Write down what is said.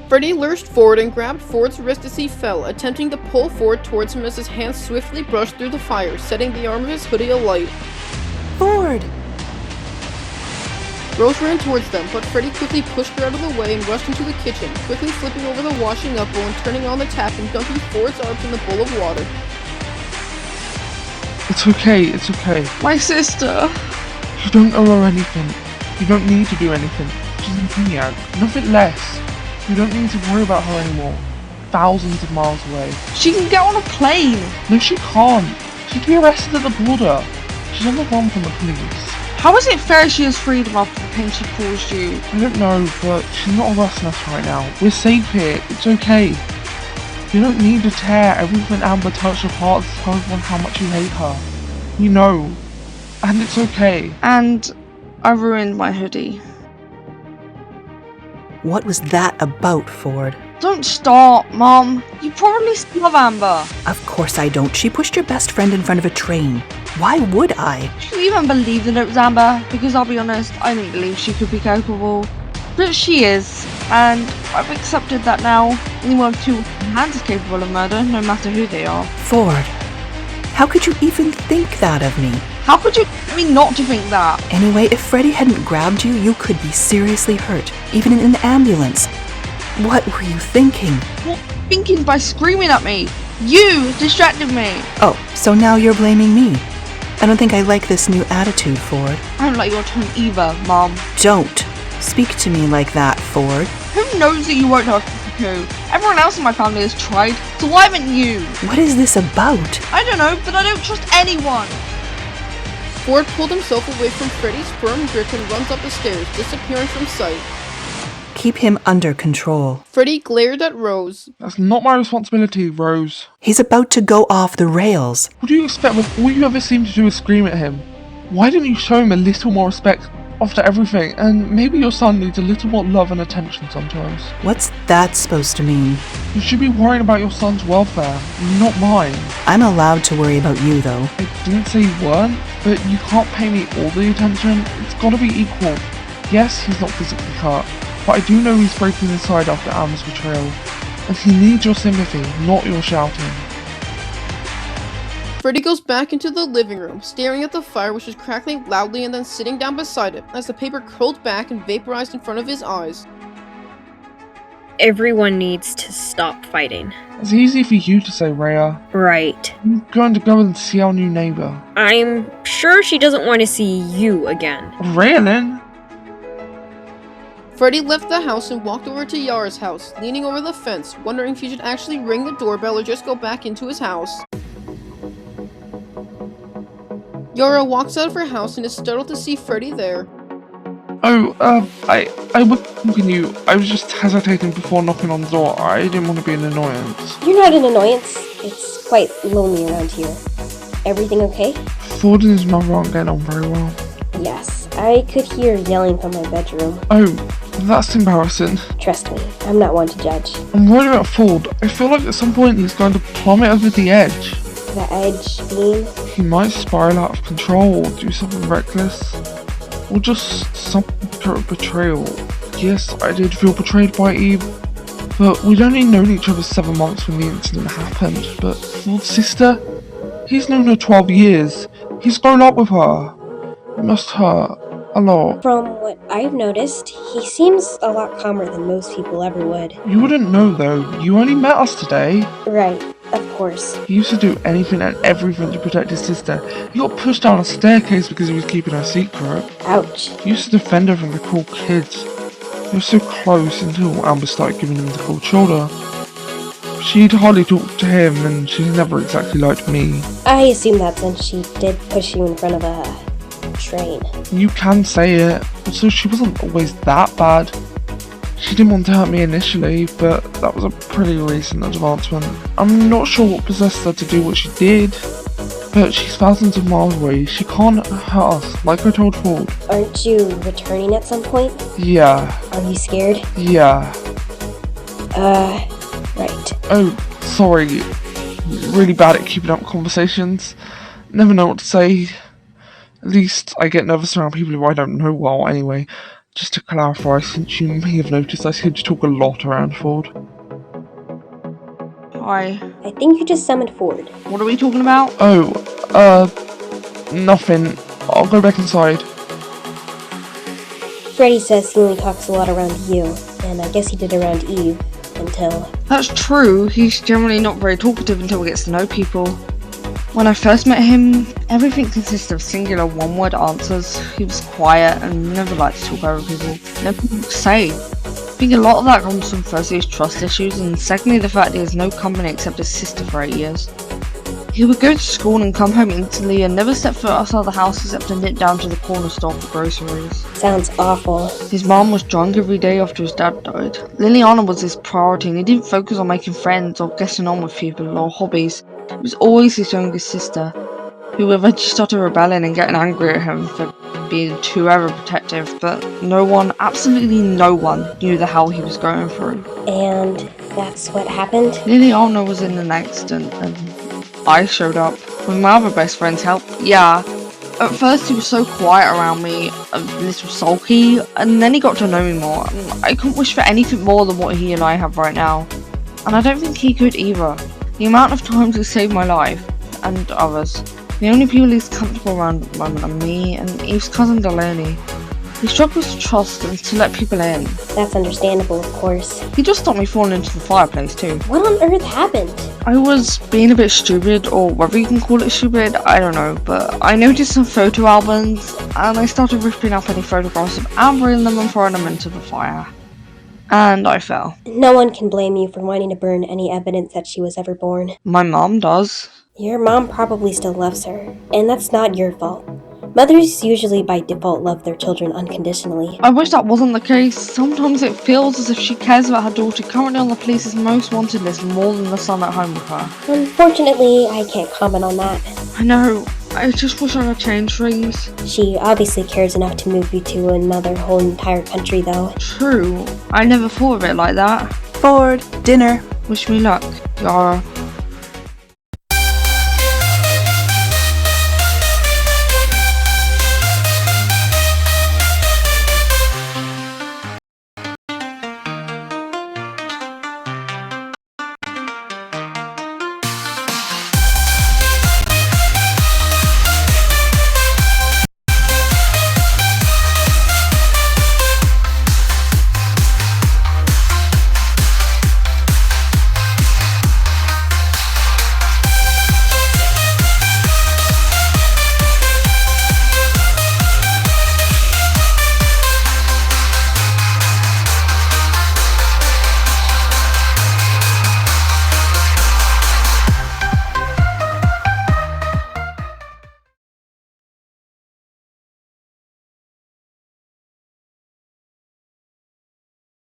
Freddie lurched forward and grabbed Ford's wrist as he fell, attempting to pull Ford towards him as his hands swiftly brushed through the fire, setting the arm of his hoodie alight. Ford! Rose ran towards them, but Freddie quickly pushed her out of the way and rushed into the kitchen, quickly flipping over the washing up bowl and turning on the tap and dunking Ford's arms in the bowl of water. It's okay, it's okay. My sister. You don't owe her anything. You don't need to do anything. She's in Piniag, nothing less. You don't need to worry about her anymore. Thousands of miles away. She can get on a plane. No, she can't. She'd be arrested at the border. She's on the run from the police. How is it fair she has freedom after the pain she caused you? I don't know, but she's not arresting us right now. We're safe here. It's okay. You don't need to tear everything Amber touched apart to tell everyone how much you hate her. You know. And it's okay. And I ruined my hoodie. What was that about, Ford? Don't start, Mom. You probably still love Amber. Of course I don't. She pushed your best friend in front of a train. Why would I? Do you even believe that it was Amber? Because I'll be honest, I didn't believe she could be capable. But she is, and I've accepted that now. Anyone with 2 hands is capable of murder, no matter who they are. Ford, how could you even think that of me? How could you get me not to think that? Anyway, if Freddie hadn't grabbed you, you could be seriously hurt, even in an ambulance. What were you thinking? What thinking by screaming at me? You distracted me. Oh, so now you're blaming me. I don't think I like this new attitude, Ford. I don't like your tone either, Mom. Don't speak to me like that, Ford. Who knows that you won't hurt Cuckoo? Everyone else in my family has tried, so why haven't you? What is this about? I don't know, but I don't trust anyone. Ford pulled himself away from Freddie's firm grip and runs up the stairs, disappearing from sight. Keep him under control. Freddie glared at Rose. That's not my responsibility, Rose. He's about to go off the rails. What do you expect when all you ever seem to do is scream at him? Why didn't you show him a little more respect after everything? And maybe your son needs a little more love and attention sometimes. What's that supposed to mean? You should be worrying about your son's welfare, not mine. I'm allowed to worry about you, though. I didn't say you weren't, but you can't pay me all the attention. It's gotta be equal. Yes, he's not physically hurt, but I do know he's breaking inside after Amber's betrayal, and he needs your sympathy, not your shouting. Freddie goes back into the living room, staring at the fire which is crackling loudly and then sitting down beside it, as the paper curled back and vaporized in front of his eyes. Everyone needs to stop fighting. It's easy for you to say, Rhea. Right. I'm going to go and see our new neighbor. I'm sure she doesn't want to see you again. Rhiannon? Freddie left the house and walked over to Yara's house, leaning over the fence, wondering if he should actually ring the doorbell or just go back into his house. Yara walks out of her house and is startled to see Freddie there. Oh, I was thinking you. I was just hesitating before knocking on the door. I didn't want to be an annoyance. You're not an annoyance. It's quite lonely around here. Everything okay? Ford and his mother aren't getting on very well. Yes, I could hear yelling from my bedroom. Oh, that's embarrassing. Trust me, I'm not one to judge. I'm worried about Ford. I feel like at some point he's going to plummet over the edge. The edge being? He might spiral out of control or do something reckless. Or just some kind of betrayal. Yes, I did feel betrayed by Eve, but we'd only known each other 7 months when the incident happened. But Ford's sister? He's known her 12 years. He's grown up with her. It must hurt a lot. From what I've noticed, he seems a lot calmer than most people ever would. You wouldn't know though. You only met us today. Right, of course. He used to do anything and everything to protect his sister. He got pushed down a staircase because he was keeping her secret. Ouch. He used to defend her from the cruel kids. They were so close until Amber started giving him the cold shoulder. She'd hardly talked to him and she's never exactly liked me. I assume that since she did push you in front of a train. You can say it. Also, she wasn't always that bad. She didn't want to hurt me initially, but that was a pretty recent advancement. I'm not sure what possessed her to do what she did, but she's thousands of miles away. She can't hurt us, like I told Ford. Aren't you returning at some point? Yeah. Are you scared? Yeah. Right. Oh, sorry. Really bad at keeping up conversations. Never know what to say. At least I get nervous around people who I don't know well anyway. Just to clarify, since you may have noticed, I seem to talk a lot around Ford. Hi. I think you just summoned Ford. What are we talking about? Oh, nothing. I'll go back inside. Freddie says he only talks a lot around you, and I guess he did around Eve, until... That's true. He's generally not very talkative until he gets to know people. When I first met him, everything consisted of singular one-word answers. He was quiet and never liked to talk over people. Never knew what to say. I think a lot of that comes from firstly his trust issues, and secondly the fact he has no company except his sister for 8 years. He would go to school and come home instantly and never step foot outside the house except to nip down to the corner store for groceries. Sounds awful. His mom was drunk every day after his dad died. Liliana was his priority and he didn't focus on making friends or getting on with people or hobbies. It was always his younger sister, who eventually started rebelling and getting angry at him for being too overprotective, but no one, absolutely no one, knew the hell he was going through. And that's what happened? Liliana was in an accident and I showed up with my other best friend's help. Yeah, at first he was so quiet around me, a little sulky, and then he got to know me more. I couldn't wish for anything more than what he and I have right now, and I don't think he could either. The amount of times he saved my life, and others. The only people he's comfortable around at the moment are me and Eve's cousin Delaney. He struggles to trust and to let people in. That's understandable, of course. He just stopped me falling into the fireplace too. What on earth happened? I was being a bit stupid, or whatever you can call it stupid, I don't know, but I noticed some photo albums, and I started ripping up any photographs of Amber in them and throwing them into the fire. And I fell. No one can blame you for wanting to burn any evidence that she was ever born. My mom does. Your mom probably still loves her, and that's not your fault. Mothers usually by default love their children unconditionally. I wish that wasn't the case. Sometimes it feels as if she cares about her daughter currently on the police's most wanted list more than the son at home with her. Unfortunately, I can't comment on that. I know. I just wish I could change things. She obviously cares enough to move you to another whole entire country, though. True. I never thought of it like that. Ford, dinner. Wish me luck, Yara.